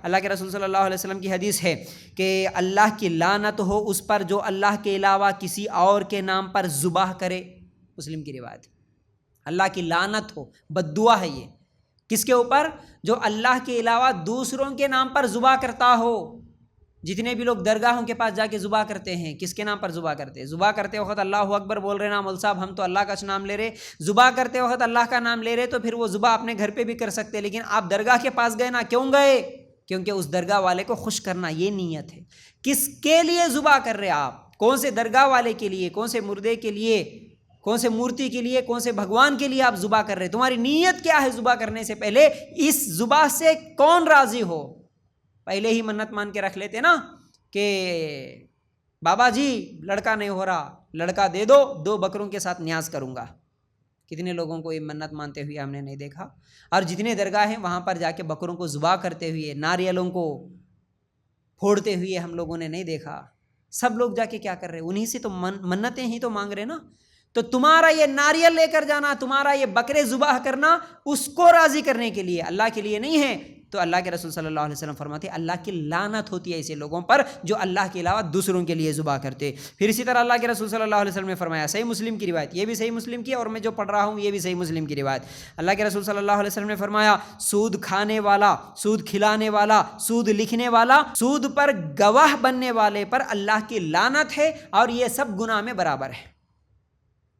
اللہ کے رسول صلی اللہ علیہ وسلم کی حدیث ہے کہ اللہ کی لعنت ہو اس پر جو اللہ کے علاوہ کسی اور کے نام پر ذبح کرے. مسلم کی روایت. اللہ کی لعنت ہو، بد دعا ہے یہ کس کے اوپر؟ جو اللہ کے علاوہ دوسروں کے نام پر ذبح کرتا ہو. جتنے بھی لوگ درگاہوں کے پاس جا کے ذبح کرتے ہیں، کس کے نام پر ذبح کرتے ہیں؟ ذبح کرتے وقت اللہ اکبر بول رہے نا مول صاحب ہم تو اللہ کا نام لے رہے. ذبح کرتے وقت اللہ کا نام لے رہے تو پھر وہ ذبح اپنے گھر پہ بھی کر سکتے، لیکن آپ درگاہ کے پاس گئے نا، کیوں گئے؟ کیونکہ اس درگاہ والے کو خوش کرنا یہ نیت ہے. کس کے لیے ذبح کر رہے آپ؟ کون سے درگاہ والے کے لیے؟ کون سے مردے کے لیے؟ کون سے مورتی کے لیے؟ کون سے بھگوان کے لیے آپ ذبح کر رہے؟ تمہاری نیت کیا ہے ذبح کرنے سے پہلے؟ اس ذبح سے کون راضی ہو؟ پہلے ہی منت مان کے رکھ لیتے نا کہ بابا جی لڑکا نہیں ہو رہا، لڑکا دے دو، 2 بکروں کے ساتھ نیاز کروں گا. کتنے لوگوں کو یہ منت مانتے ہوئے ہم نے نہیں دیکھا. اور جتنے درگاہ ہیں وہاں پر جا کے بکروں کو ذبح کرتے ہوئے، ناریلوں کو پھوڑتے ہوئے ہم لوگوں نے نہیں دیکھا. سب لوگ جا کے کیا کر رہے؟ انہی سے تو منتیں ہی تو مانگ رہے نا. تو تمہارا یہ ناریل لے کر جانا، تمہارا یہ بکرے ذبح کرنا اس کو راضی کرنے کے لیے، اللہ کے لیے نہیں ہے. تو اللہ کے رسول صلی اللہ علیہ وسلم فرماتے ہیں اللہ کی لعنت ہوتی ہے ایسے لوگوں پر جو اللہ کے علاوہ دوسروں کے لیے ذبح کرتے. پھر اسی طرح اللہ کے رسول صلی اللہ علیہ وسلم نے فرمایا، صحیح مسلم کی روایت، یہ بھی صحیح مسلم کی اور میں جو پڑھ رہا ہوں یہ بھی صحیح مسلم کی روایت. اللہ کے رسول صلی اللہ علیہ وسلم نے فرمایا سود کھانے والا، سود کھلانے والا، سود لکھنے والا، سود پر گواہ بننے والے پر اللہ کی لعنت ہے اور یہ سب گناہ میں برابر ہے.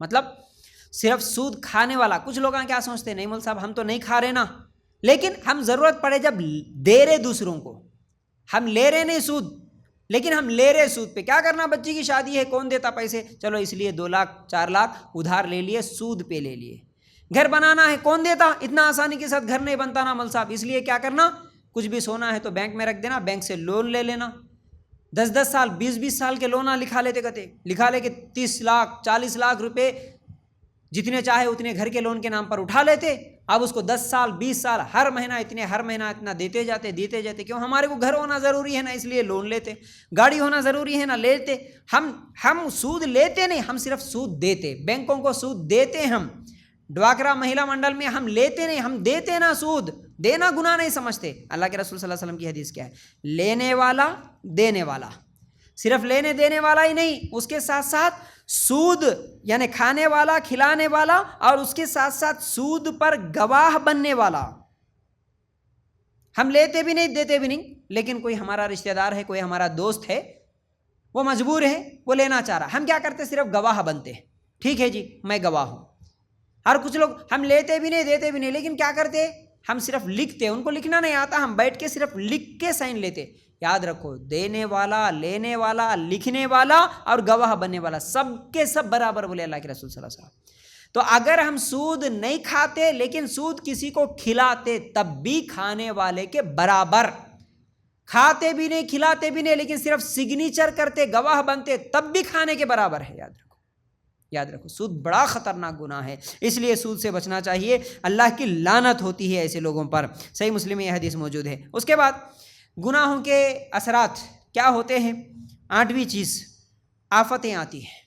مطلب صرف سود کھانے والا. کچھ لوگ کیا سوچتے ہیں، نہیں مول صاحب ہم تو نہیں کھا رہے نا، لیکن ہم ضرورت پڑے جب دے رہے دوسروں کو، ہم لے رہے نہیں سود، لیکن ہم لے رہے سود پہ. کیا کرنا؟ بچی کی شادی ہے، کون دیتا پیسے؟ چلو اس لیے 2 لاکھ 4 لاکھ ادھار لے لیے، سود پہ لے لیے. گھر بنانا ہے، کون دیتا؟ اتنا آسانی کے ساتھ گھر نہیں بنتا نا مول صاحب، اس لیے کیا کرنا؟ کچھ بھی سونا ہے تو بینک میں رکھ دینا، بینک سے لون لے لینا. 10 سال 20 سال کے لونا لکھا لیتے، کہتے لکھا لے کے 30 لاکھ 40 لاکھ روپے جتنے چاہے اتنے گھر کے لون کے نام پر اٹھا لیتے. اب اس کو 10 سال 20 سال ہر مہینہ اتنا دیتے جاتے. کیوں؟ ہمارے کو گھر ہونا ضروری ہے نا، اس لیے لون لیتے. گاڑی ہونا ضروری ہے نا، لیتے. ہم سود لیتے نہیں، ہم صرف سود دیتے. بینکوں کو سود دیتے ہم. ڈواکرا مہیلا منڈل میں ہم لیتے نہیں، ہم دیتے نا. سود دینا گناہ نہیں سمجھتے. اللہ کے رسول صلی اللہ علیہ وسلم کی حدیث کیا ہے؟ لینے والا دینے والا، صرف لینے دینے والا ہی نہیں، اس کے ساتھ ساتھ سود یعنی کھانے والا، کھلانے والا، اور اس کے ساتھ ساتھ سود پر گواہ بننے والا. ہم لیتے بھی نہیں دیتے بھی نہیں، لیکن کوئی ہمارا رشتہ دار ہے، کوئی ہمارا دوست ہے، وہ مجبور ہے، وہ لینا چاہ رہا، ہم کیا کرتے؟ صرف گواہ بنتے. ٹھیک ہے جی میں گواہ ہوں. اور کچھ لوگ ہم لیتے بھی نہیں دیتے بھی نہیں، لیکن کیا کرتے؟ ہم صرف لکھتے. ان کو لکھنا نہیں آتا، ہم بیٹھ کے صرف لکھ کے سائن لیتے. یاد رکھو، دینے والا، لینے والا، لکھنے والا اور گواہ بننے والا سب کے سب برابر بولے اللہ کے رسول صلی اللہ علیہ وسلم. تو اگر ہم سود نہیں کھاتے لیکن سود کسی کو کھلاتے تب بھی کھانے والے کے برابر. کھاتے بھی نہیں، کھلاتے بھی نہیں، لیکن صرف سگنیچر کرتے، گواہ بنتے، تب بھی کھانے کے برابر ہے. یاد رکھو سود بڑا خطرناک گناہ ہے، اس لیے سود سے بچنا چاہیے. اللہ کی لعنت ہوتی ہے ایسے لوگوں پر. صحیح مسلم میں یہ حدیث موجود ہے. اس کے بعد گناہوں کے اثرات کیا ہوتے ہیں؟ 8ویں چیز، آفتیں آتی ہیں.